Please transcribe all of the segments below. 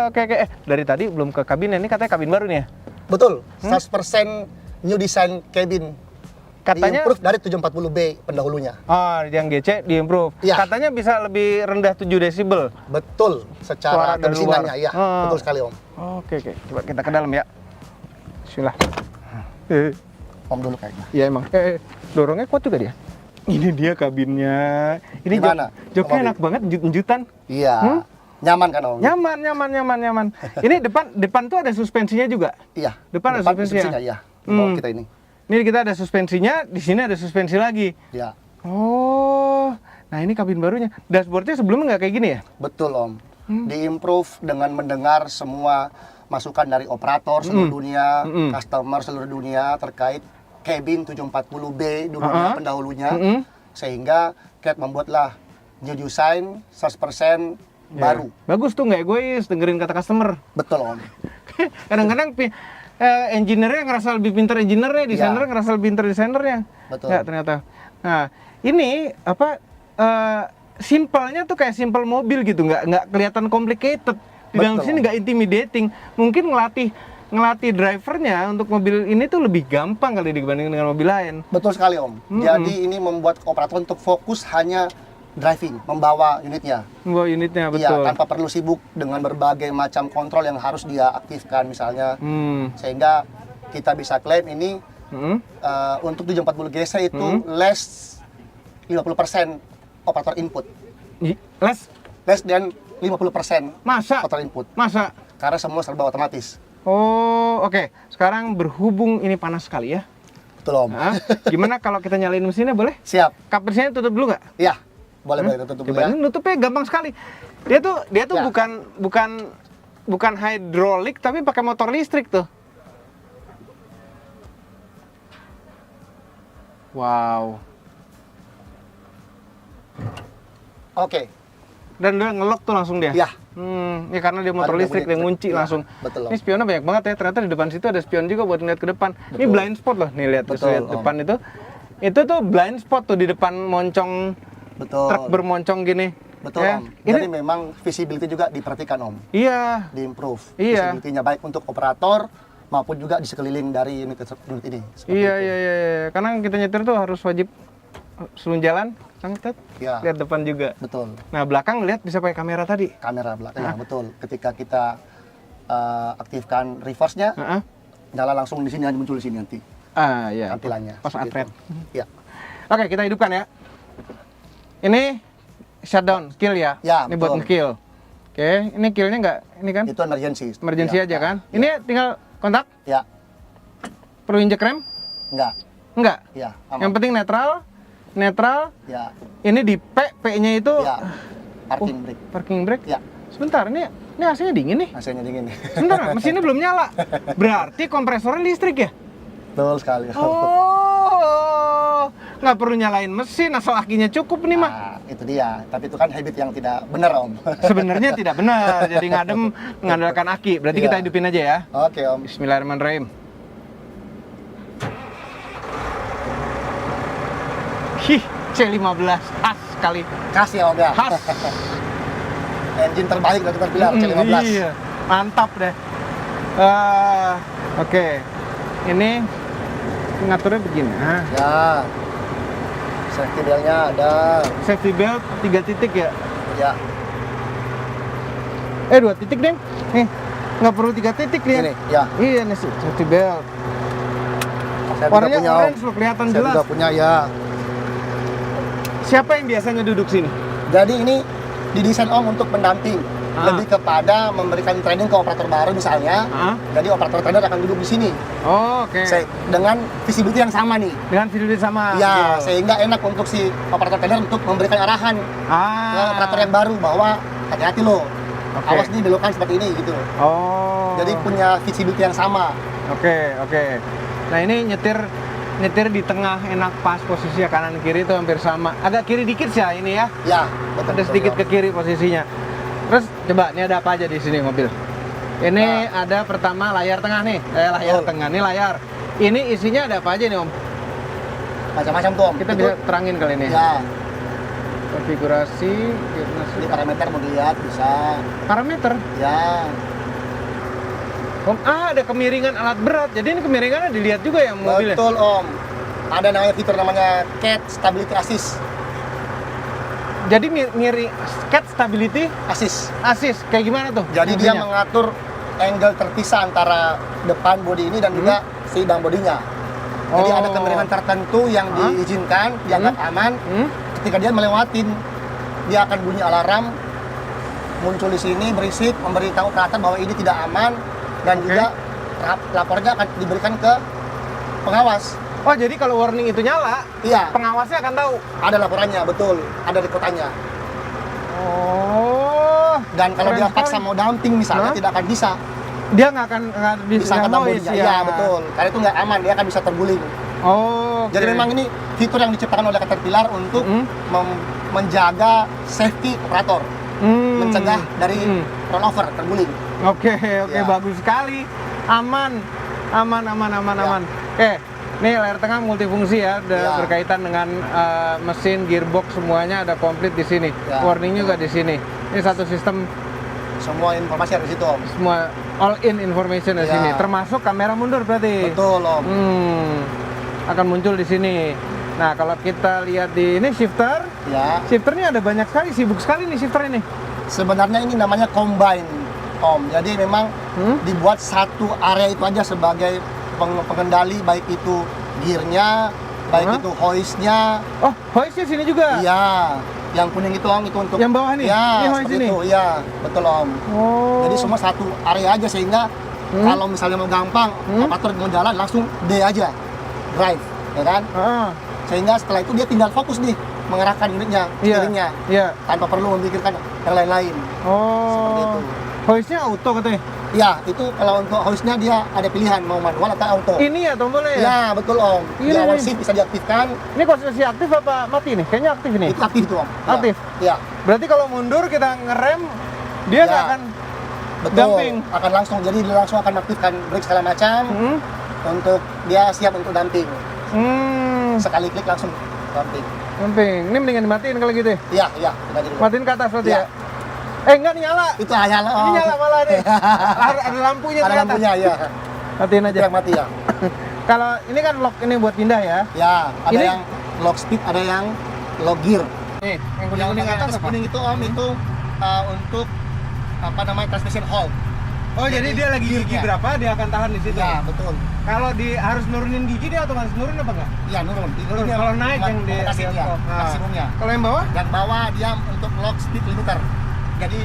Oke. Dari tadi belum ke kabin, ini katanya kabin baru nih ya? Betul, 100% new design cabin. Katanya Di-improve dari 740B pendahulunya. Oh, yang GC di-improve. Iya. Katanya bisa lebih rendah 7 desibel. Betul, Suara secara dari kebisinannya, luar. iya. Betul sekali, Om. Oke. Coba kita ke dalam ya. Bismillah. Om dulu kayaknya. Iya emang. Dorongnya kuat juga dia. Ini dia kabinnya. Ini Gimana? joknya Om enak banget, njut-njutan. Iya. Nyaman kan, Om? Nyaman. Ini depan tuh ada suspensinya juga. Iya. Depan ada suspensinya? Iya. Di bawah kita ini. Ini kita ada suspensinya, di sini ada suspensi lagi. Iya. Oh, nah ini kabin barunya. Dashboardnya sebelumnya nggak kayak gini ya? Betul, Om. Di-improve dengan mendengar semua masukan dari operator seluruh dunia, customer seluruh dunia terkait cabin 740B dulunya pendahulunya, sehingga Cat membuatlah new design 100% baru. Bagus tuh, nggak egois, dengerin kata customer. Betul, Om. Kadang-kadang engineer-nya ngerasa lebih pintar engineer-nya, desainer ngerasa lebih pintar desainernya. Betul. Ya, ternyata. Nah, ini apa simpelnya tuh kayak simpel mobil gitu, nggak kelihatan complicated. Di dalam sini nggak intimidating. Mungkin ngelatih drivernya untuk mobil ini tuh lebih gampang kali dibandingkan dengan mobil lain. Betul sekali, Om. Jadi ini membuat operator untuk fokus hanya driving, membawa unitnya. Membawa unitnya, betul. Iya, tanpa perlu sibuk dengan berbagai macam kontrol yang harus dia aktifkan misalnya. Sehingga kita bisa klaim ini untuk 740 GC itu less 50% operator input. Less dan 50% Masa? operator input. Masa? Karena semua serba otomatis. Oh, oke. Sekarang berhubung ini panas sekali ya. Betul, Om. Nah, gimana kalau kita nyalain mesinnya, boleh? Siap. Kap mesinnya tutup dulu nggak? Iya. Boleh tutup dulu Coba, ya. ini nutupnya gampang sekali. Dia tuh bukan hidrolik tapi pakai motor listrik tuh. Wow. Oke. Dan dia ngelok tuh langsung dia. Iya. Ya karena dia motor Ada listrik, bunyi dia ngunci iya, langsung. betul, Om. Ini spionnya banyak banget ya. Ternyata di depan situ ada spion juga buat ngeliat ke depan. Ini Betul. blind spot loh. Nih lihat Betul, lihat Om. depan itu. Itu tuh blind spot tuh di depan moncong Betul. truk bermoncong gini. Betul, Ya. Om. Jadi memang visibility juga diperhatikan, Om. Iya. Di-improve. Iya. Visibility-nya baik untuk operator maupun juga di sekeliling dari unit ini. Seperti Iya, itu. iya. Karena kita nyetir tuh harus wajib sebelum jalan, Iya. lihat depan juga. Betul. Nah, belakang lihat bisa pakai kamera tadi. Kamera belakangnya, betul. Ketika kita aktifkan reverse-nya, nyala langsung di sini, muncul di sini nanti Iya. tampilannya. Pas seperti atret. itu. Iya. Oke, kita hidupkan ya. Ini shutdown, kill ya. Ya, Ini buat betul. nge-kill. Oke, ini kill-nya nggak, ini kan? Itu emergency. Emergency Iya, aja iya, kan? iya. Ini tinggal kontak, Ya, perlu injek rem? enggak. Enggak. Ya, aman. Yang penting netral. Ya, Ini di P-nya itu ya. Parking brake. parking brake. Ya, Sebentar, ini AC-nya dingin nih. AC-nya dingin nih. Sebentar, mesinnya belum nyala. Berarti kompresornya listrik ya? Betul sekali. Oh, nggak perlu nyalain mesin, asal akinya cukup nih mah. Nah, itu dia. Tapi itu kan habit yang tidak benar, Om. Sebenarnya tidak benar, jadi ngadem mengandalkan aki. Berarti kita Iya. hidupin aja ya. Oke, Om. Bismillahirrahmanirrahim. Hih, C15 khas sekali. Kasih, Om ya. Khas. Engine terbaik dari terbilang C15. Iya, mantap deh. Oke. Ini ngaturnya begini. Ya. Safety belt-nya ada. Safety belt 3 titik ya? Ya. 2 titik deh. Nih, nggak perlu 3 titik nih. Ini, ya. Iya nih safety belt. Saya Warnanya juga punya, Om. orange loh, kelihatan Saya jelas. juga punya, ya. Siapa yang biasanya duduk sini? Jadi ini didesain, Om, untuk pendamping. Lebih kepada memberikan training ke operator baru misalnya. Jadi operator trainer akan duduk di sini. Oh, oke. Dengan visibility yang sama nih. Dengan video sama. Ya, gitu. sehingga enak untuk si operator trainer untuk memberikan arahan ke operator yang baru bahwa hati-hati loh. Oke. Awas nih belokan seperti ini gitu. Oh. Jadi punya visibility yang sama. Oke. Nah, ini nyetir di tengah enak pas posisinya, kanan kiri itu hampir sama. Agak kiri dikit sih ya ini ya. Ya, betul. Ada sedikit ke kiri posisinya. Terus coba ini ada apa aja di sini mobil? Ini ada pertama layar tengah nih. Layar tengah nih layar. Ini isinya ada apa aja nih, Om? Macam-macam tuh, Om. Kita bisa terangin kali ini. Ya, Konfigurasi, di parameter mau dilihat bisa. parameter. Ya, Ada kemiringan alat berat. Jadi ini kemiringannya dilihat juga ya mobilnya. Betul Om. Ada namanya fitur namanya CAT Stability Assist. Jadi miring CAT Stability Assist. Kayak gimana tuh? Jadi dia mengatur angle terpisah antara depan bodi ini dan juga sidang bodinya. Jadi ada kemiringan tertentu yang diizinkan, dianggap aman. Ketika dia melewatin, dia akan bunyi alarm, muncul di sini berisik, memberitahu ke atas bahwa ini tidak aman, dan juga lapornya akan diberikan ke pengawas. Oh, jadi kalau warning itu nyala, Iya, pengawasnya akan tahu. ada laporannya, betul, ada di kotanya. Oh. Dan kalau keren dia sekali. paksa mau dumping misalnya, tidak akan bisa. Dia nggak akan Bisa kata bodinya, iya betul. Karena itu nggak aman, dia akan bisa terguling. Oh. Jadi memang ini fitur yang diciptakan oleh Caterpillar untuk menjaga safety operator, mencegah dari rollover, terguling. Oke, Ya. bagus sekali. Aman. Oke, nih layar tengah multifungsi ya, Ya. berkaitan dengan mesin, gearbox semuanya ada komplit di sini. Ya. Warning juga di sini. Ini satu sistem, Semua informasi ada di situ Om. semua all in information di Ya. sini. Termasuk kamera mundur berarti. Betul Om. Akan muncul di sini. Nah, kalau kita lihat di ini shifter, Ya. shifternya ada banyak sekali, sibuk sekali nih shifter ini. Sebenarnya ini namanya combine Om. Jadi memang dibuat satu area itu aja sebagai pengendali, baik itu gearnya, baik itu hoistnya. Oh, hoistnya sini juga. Iya. Yang kuning itu Om, itu untuk Yang bawah nih? Ya, Ini hoist seperti ini? itu. Iya, betul Om. Oh. Jadi semua satu area aja, sehingga kalau misalnya mau gampang, operator mau jalan langsung D aja, drive, ya kan? Sehingga setelah itu dia tinggal fokus nih mengarahkan unitnya, steeringnya, tanpa perlu memikirkan yang lain-lain. Seperti itu. Hoistnya auto katanya. Ya, itu kalau untuk hoistnya dia ada pilihan mau manual atau auto. Ini ya tombolnya ya? Ya, betul Om. Di Ini awal nih. shift bisa diaktifkan. Ini posisi aktif apa mati nih? Kayaknya aktif nih. Itu aktif tuh Om. Ya. Aktif? Ya, Berarti kalau mundur kita ngerem, dia nggak akan betul. dumping. Akan langsung, jadi dia langsung akan aktifkan brake segala macam untuk dia siap untuk dumping. Sekali klik langsung dumping. Dumping. Ini mendingan dimatiin kalau gitu ya? Iya, iya, kita dulu. Matiin ke atas berarti Iya. ya? Enggak nih nyala. Itu nyala. Ini nyala malah nih. Ada lampunya Ada ternyata. lampunya ya. Matiin Itu aja. yang mati ya. Kalau ini kan lock ini buat pindah ya. Ya, ada Ini- yang lock speed, ada yang lock gear. Nih, yang Yang kuning-kuning bagian atas atas apa? kuning itu Om, itu untuk apa namanya, transmission hold. Oh, jadi dia lagi gigi gearnya. berapa dia akan tahan di situ. Ya, betul. Kalau harus nurunin gigi dia otomatis nurun apa enggak? Ya, nurun. Nurun. Kalau naik yang di ya, stop. Nah. maksimumnya. Kalau yang bawah? Dan bawah dia untuk lock speed limiter. Jadi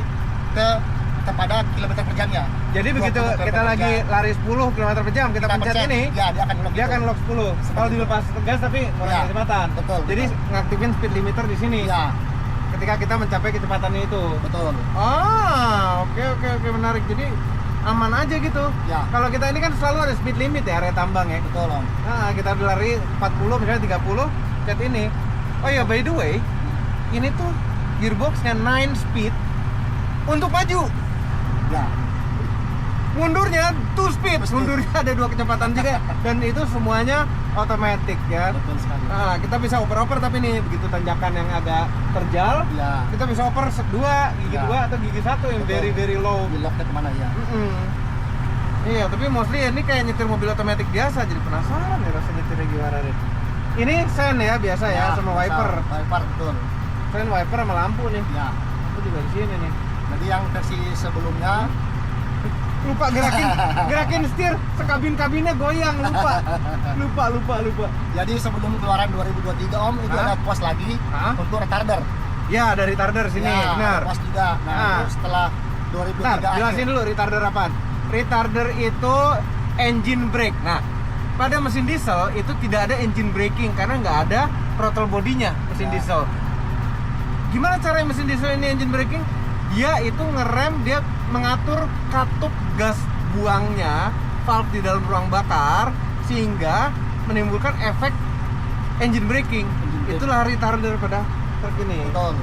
kepada kilometer per jamnya. Jadi begitu 20 kita km/jam. lagi lari 10 km per jam, kita pencet ini, ya dia akan lock. dia itu. akan lock 10. Kalau dilepas gas tapi kurang Ya, kecepatan. betul, Jadi betul. ngaktifin speed limiter di sini. Ya, Ketika kita mencapai kecepatannya itu. betul. Oke, menarik. Jadi aman aja gitu. Ya. Kalau kita ini kan selalu ada speed limit ya, area tambang ya. Betul Om. Nah, kita udah lari 40 misalnya 30, pencet ini. Oh ya, by the way, ini tuh gearboxnya 9 speed untuk maju. Ya. Mundurnya 2 speed. Two speed. Mundurnya ada 2 kecepatan juga, dan itu semuanya otomatis ya. Betul sekali. Nah, kita bisa oper-oper, tapi nih begitu tanjakan yang agak terjal, Ya. kita bisa oper 2, gigi Ya. 2 atau gigi 1 yang Betul. very low. Di locknya kemana ya? Iya, tapi mostly ini kayak nyetir mobil otomatis biasa, jadi penasaran ya rasanya nyetirnya gimana deh. Ini sen ya biasa ya, sama wiper. Wiper, betul. Sen, wiper sama lampu nih. Ya. Lampu juga di sini nih. Jadi yang versi sebelumnya Lupa gerakin setir, sekabin-kabinnya goyang, lupa. jadi sebelum keluaran 2023 Om, itu Hah? ada pos lagi Hah? untuk retarder. Ya, ada retarder sini, Ya, benar. ada pos juga. Nah, Ah. itu setelah 2003 Bentar, jelasin dulu retarder apaan. Retarder itu engine brake. Nah, pada mesin diesel itu tidak ada engine braking karena nggak ada throttle bodinya mesin Ya. diesel. Gimana cara mesin diesel ini engine braking? Dia itu ngerem, dia mengatur katup gas buangnya, valve di dalam ruang bakar, sehingga menimbulkan efek engine braking. braking. Itulah retarder pada truk ini. Betul.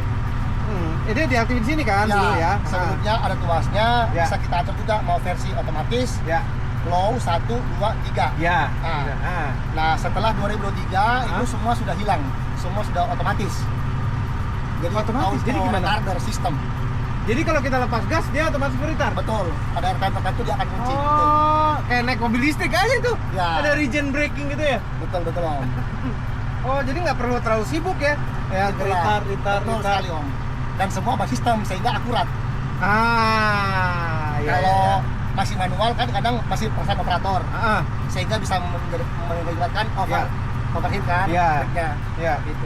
Ini diaktifin sini kan dulu ya. Sebelumnya ada tuasnya, Ya. bisa kita atur juga mau versi otomatis, Ya, low 1, 2, 3. ya. Nah. Nah, setelah 2023 itu semua sudah hilang. Semua sudah otomatis. Jadi Otomatis, jadi gimana? retarder sistem. Jadi kalau kita lepas gas dia otomatis berputar. Betul. Pada rem tertentu dia akan kunci. Betul. Oh, kayak naik mobil listrik aja tuh. Ya. Ada regen braking gitu ya. Betul Om. Oh, jadi nggak perlu terlalu sibuk ya? Ya, Itulah. Betul sekali Om. Dan semua bersistem sehingga akurat. Iya. Kalau masih manual kan kadang masih pesan operator. Sehingga bisa menyebabkan overheat kan. Iya. Iya. Gitu.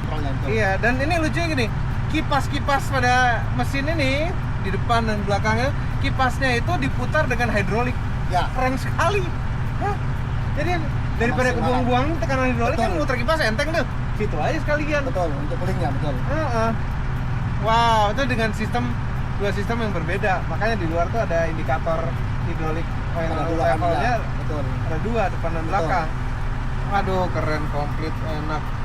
Kontrolnya itu. Iya, dan ini lucunya gini. Kipas-kipas pada mesin ini di depan dan belakangnya, kipasnya itu diputar dengan hidrolik. Ya. Keren sekali. Hah? Jadi daripada kebuang-buang tekanan hidrolik kan muter kipas enteng tuh. Situ aja sekalian. Betul, untuk coolingnya betul. Wow, itu dengan dua sistem yang berbeda. Makanya di luar tuh ada indikator hidrolik levelnya. Betul. Ada dua, depan dan belakang. Aduh, keren, komplit, enak.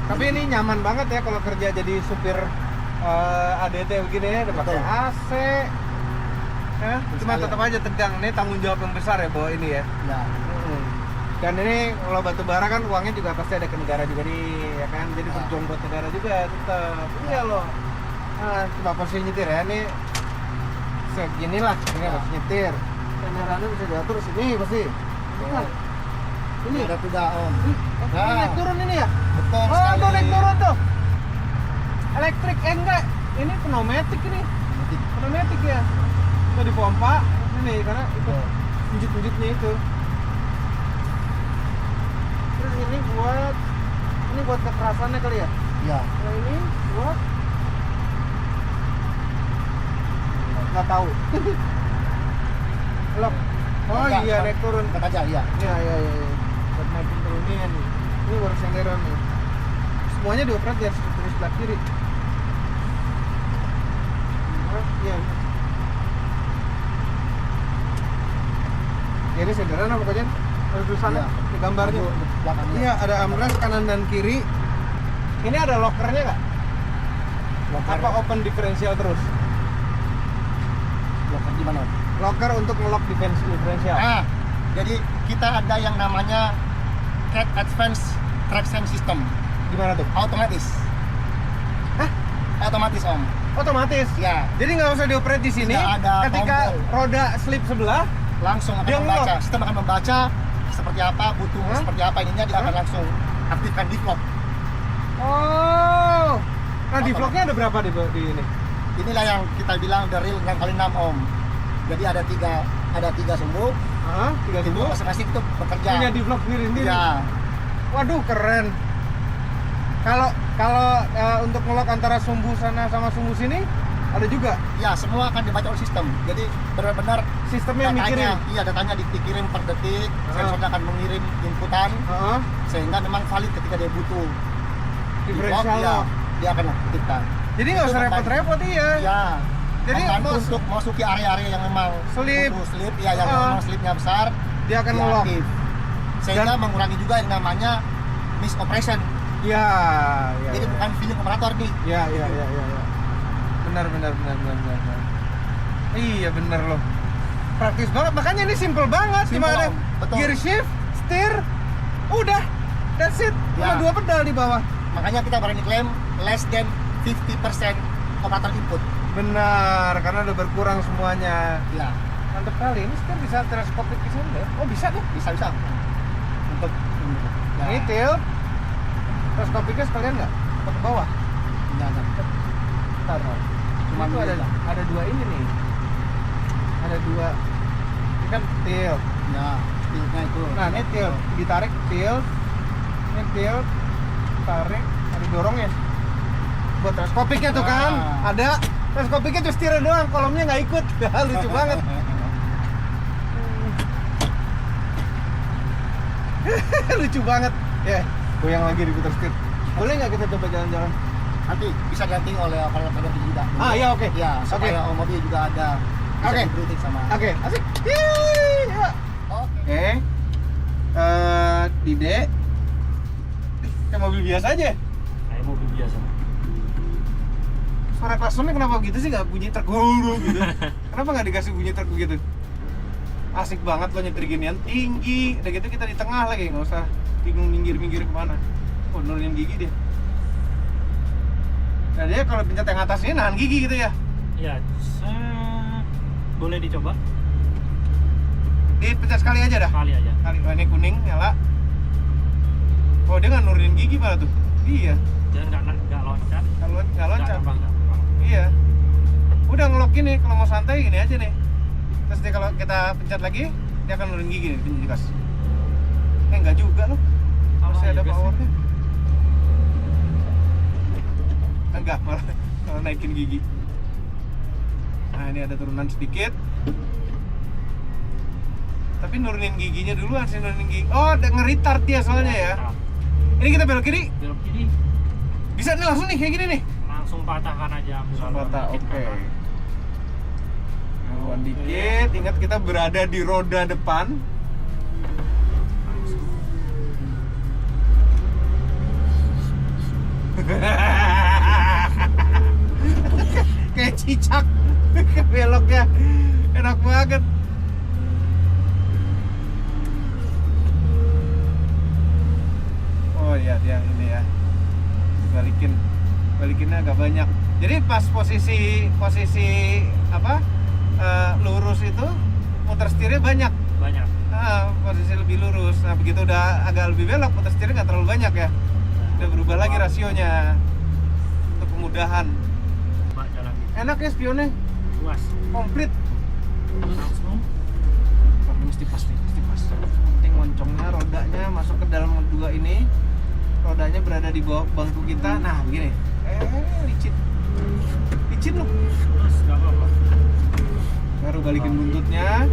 Tapi ini nyaman banget ya kalau kerja jadi supir ADT begini ya, udah pakai AC. Ya, cuma tetap aja tegang. Ini tanggung jawab yang besar ya bawa ini ya. Ya. Dan ini kalau batu bara kan uangnya juga pasti ada ke negara juga nih, ya kan? Jadi berjuang buat negara juga tetap. Iya loh. Nah, coba posisi nyetir ya, ini seginilah, ini harus nyetir. Kameranya bisa diatur sini pasti. Bukan. Ini ada tidak Om. Ini naik turun ini ya? Betul Oh, sekali. tuh naik turun tuh. Elektrik enggak? Ini pneumatik ini. Pneumatik ya. Itu dipompa ini karena itu tunjuk-tunjuknya itu. Terus ini buat kekerasannya kali ya? Iya. Nah ini buat nggak tahu. Lock. Oh Enggak, iya naik turun. Angkat aja iya. Iya. Buat naikin turunin. Ini baru senderan nih. Semuanya dioperate dari sebelah kiri. Iya. Ini senderan apa pokoknya? Ada tulisannya di gambarnya. Belakangnya. Iya, ada armrest kanan dan kiri. Ini ada lockernya nggak? Locker. Apa open diferensial terus? Locker gimana? Locker untuk ngelock diferensial. Jadi kita ada yang namanya CAT Advanced Traction System. Gimana tuh? Otomatis. Hah? Otomatis Om. Otomatis. Ya. Jadi nggak usah dioperate di sini. Tidak ada Ketika tombol. roda slip sebelah, Langsung akan Dia membaca. nge-lock. Sistem akan membaca seperti apa, butuh seperti apa ininya dia akan langsung aktifkan di vlog. oh. Nah, di vlognya ada berapa di ini? Inilah yang kita bilang the real 6x6 Om. Jadi ada tiga sumbu. Tiga Sumbu sumbu. masing-masing itu bekerja. Punya di vlog sendiri. Ya. Waduh, keren. Kalau untuk ngelock antara sumbu sana sama sumbu sini ada juga. Ya, semua akan dibaca oleh sistem. Jadi benar-benar Sistemnya mikirin. Iya, datanya dikirim per detik. Sensornya akan mengirim inputan sehingga memang valid ketika dia butuh Diferensial. ya, dia akan aktifkan. Jadi nggak usah repot-repot iya. Ya. Jadi membantu untuk masuki area-area yang memang Slip. butuh slip, ya yang memang slipnya besar, Dia akan ngelock. aktif. Sehingga mengurangi juga yang namanya miss operation. Iya. Jadi bukan feeling operator nih. Iya. Benar. Iya benar loh. Praktis banget. Makanya ini simple banget. Cuma Simple, ada Om. Betul. gear shift, steer, udah. That's it. Cuma Ya. 2 pedal di bawah. Makanya kita berani klaim less than 50% operator input. Benar, karena udah berkurang semuanya. Ya, Mantap kali. Ini steer bisa teleskopik ke sana ya? Oh bisa deh. bisa. Untuk ya, Ini tilt. Teleskopiknya sekalian nggak? Ke bawah. enggak. Bentar. Cuma Itu ada dua ini nih. Ada dua. Ini kan tilt. Ya, tiltnya itu. Nah ini tilt, ditarik tilt. Ini tilt, tarik, ada dorongnya. Buat teleskopiknya tuh kan, ada teleskopiknya cuma setir doang, kolomnya nggak ikut. Lucu banget. Lucu banget. Ya, goyang lagi diputar setir. Boleh nggak kita coba jalan-jalan? Nanti bisa diganti oleh operator juga. Iya oke. Ya, supaya mobil juga ada bisa Oke. di-briefing sama. Oke, asik. Yeay, ya. Oke. Dide. Kayak mobil biasa aja. Kayak mobil biasa. Suara klaksonnya kenapa gitu sih, nggak bunyi truk gitu? Kenapa nggak dikasih bunyi truk begitu? Asik banget lo nyetir ginian, tinggi. Udah gitu kita di tengah lagi, nggak usah bingung minggir kemana. Oh, nurunin gigi dia. Nah dia kalau pencet yang atas ini nahan gigi gitu ya? Ya, boleh dicoba Dipencet sekali aja dah. kali aja. Kali ini kuning nyala. Oh, dia nggak nurunin gigi malah tuh. Iya. Dia nggak loncat. Kalau nggak loncat. Nggak terbang. Iya. Udah ngelok gini, kalau mau santai gini aja nih. Terus dia kalau kita pencet lagi, dia akan nurunin gigi nih di gas. Enggak juga loh. Masih ada powernya. Enggak, malah naikin gigi. Nah, ini ada turunan sedikit. Tapi nurunin giginya duluan sih, nurunin gigi. Oh, ada nge-retard dia soalnya ya. Ini kita belok kiri. Belok kiri. Bisa nih langsung nih kayak gini nih. Langsung patahkan aja. Langsung patah, oke. Haluan dikit, ingat kita berada di roda depan. Kayak cicak beloknya enak banget. Oh iya, dia ini ya, balikinnya agak banyak. Jadi pas posisi apa lurus itu muter setirnya banyak. Posisi lebih lurus. Nah, begitu udah agak lebih belok, muter setirnya nggak terlalu banyak ya. Udah berubah lagi rasionya untuk kemudahan. Mbak jalan gitu. Enak ya spionnya, Luas. komplit. Langsung. Tapi mesti pas nih, mesti pas. Penting moncongnya, rodanya masuk ke dalam dua ini. Rodanya berada di bawah bangku kita. Nah, begini. Licin loh. Terus nggak apa-apa. Baru balikin buntutnya.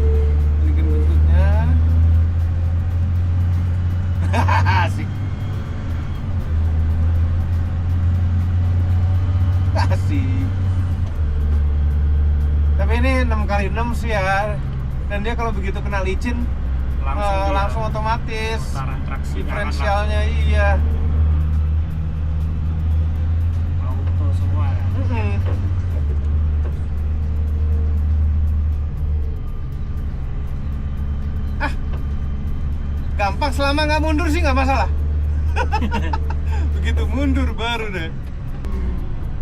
Asik. Asik. Tapi ini 6x6 sih ya. Dan dia kalau begitu kena licin langsung otomatis. Putaran traksi Diferensialnya iya. auto semua ya. Gampang selama nggak mundur sih nggak masalah. Begitu mundur baru deh.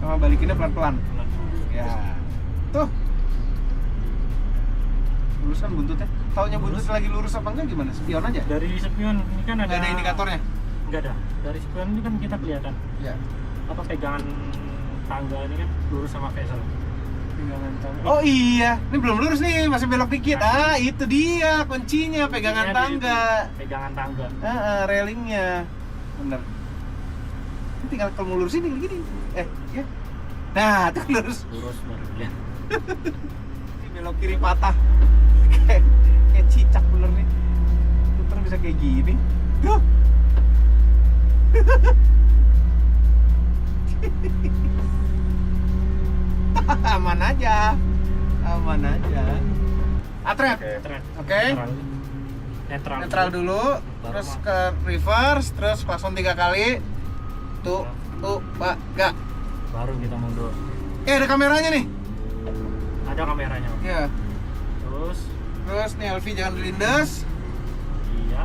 Sama balikinnya pelan-pelan. Ya. Tuh. Lurus kan buntutnya. Taunya buntut lagi lurus apa enggak gimana? Spion aja. Dari spion ini kan Nggak ada indikatornya. Nggak ada. Dari spion ini kan kita kelihatan Iya. apa pegangan tangga ini kan lurus sama bezel. Pegangan tangga. Oh iya, ini belum lurus nih, masih belok dikit. Ah, itu dia kuncinya, pegangan Kuncinya di tangga. situ, pegangan tangga. Railingnya. Bener. Ini tinggal kalau mau lurus ini gini. Ya. Nah, tuh lurus. Lurus baru lihat. Ini belok kiri patah. Kayak cicak bener nih. Puter bisa kayak gini. Tuh. Aman aja. Atret. Oke. Netral dulu, terus ke reverse, terus klakson 3 kali. Tuh, Pak, gak. Baru kita mundur. Ada kameranya nih. Ada kameranya. Iya. Terus nih LV jangan dilindas. iya.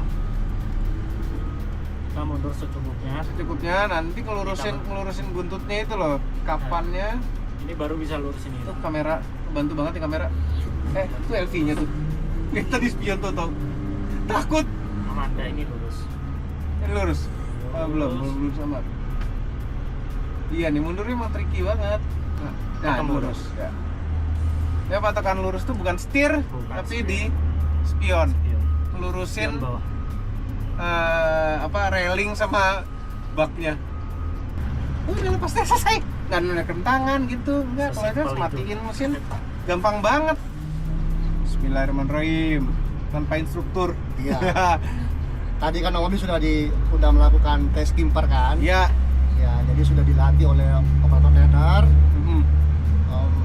Kita mundur Secukupnya. Nanti ngelurusin buntutnya itu loh, kapannya. Ini baru bisa lurus ini. Tuh kamera, bantu banget nih kamera. Itu LV-nya tuh. Lihat tadi spion tuh. Takut. Aman, ini lurus. Ini lurus. Belum sama. Iya nih mundurnya emang tricky banget. Nah, lurus. Ya patokan lurus tuh bukan setir, tapi setir. di spion. Iya. Ngelurusin Spion railing bawah. sama baknya. Udah lepasnya selesai. Nggak neken tangan gitu. Enggak, kalau itu Sesimpel matiin mesin gampang banget. Bismillahirrahmanirrahim. Tanpa instruktur. Iya. Tadi kan Om Obi sudah melakukan tes kimper kan? Iya. Ya, jadi sudah dilatih oleh operator teater. Mhm.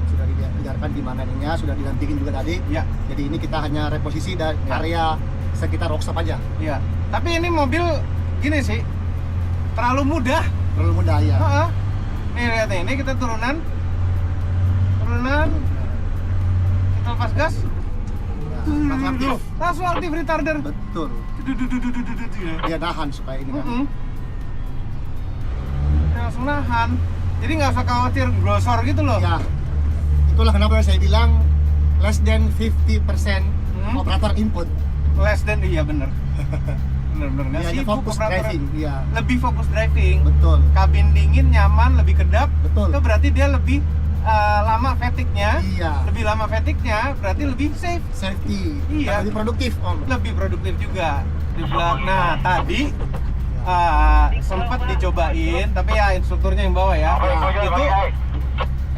Sudah diajarkan di mana ininya, sudah didampingin juga tadi. Iya. Jadi ini kita hanya reposisi dan Ya. area sekitar workshop aja. Iya. Tapi ini mobil gini sih. Terlalu mudah. Terlalu mudah ya. Heeh. Nih lihat nih, ini kita turunan. Kita lepas gas. Ya, Langsung aktif retarder. Betul. Ya. Dia nahan supaya ini kan. Dia langsung nahan. Jadi nggak usah khawatir glosor gitu loh. Ya. Itu Itulah kenapa saya bilang less than 50% operator input. Less than, iya bener. Bener-bener nggak Dia hanya sibuk fokus operator. driving, iya. Lebih fokus driving. Betul. Kabin dingin, nyaman, lebih kedap. Betul. Itu berarti dia lebih lama fatigue-nya. Iya. Lebih lama fatigue-nya berarti lebih safe. Safety. Iya. Dan lebih produktif, Om. Lebih produktif juga. Nah, tadi sempat dicobain, tapi ya instrukturnya yang bawa ya.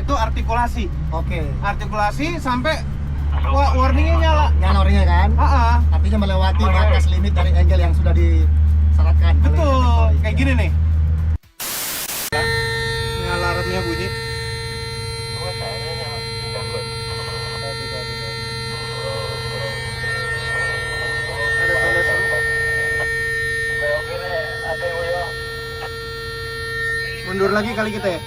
Itu artikulasi. Oke. Artikulasi sampai warningnya nyala. Nyanornya kan? Artinya melewati batas limit dari angle yang sudah disyaratkan. oleh Betul. teknologi. Kayak gini nih. Ini alarmnya bunyi. Ada tanda seru. Mundur lagi kali kita ya.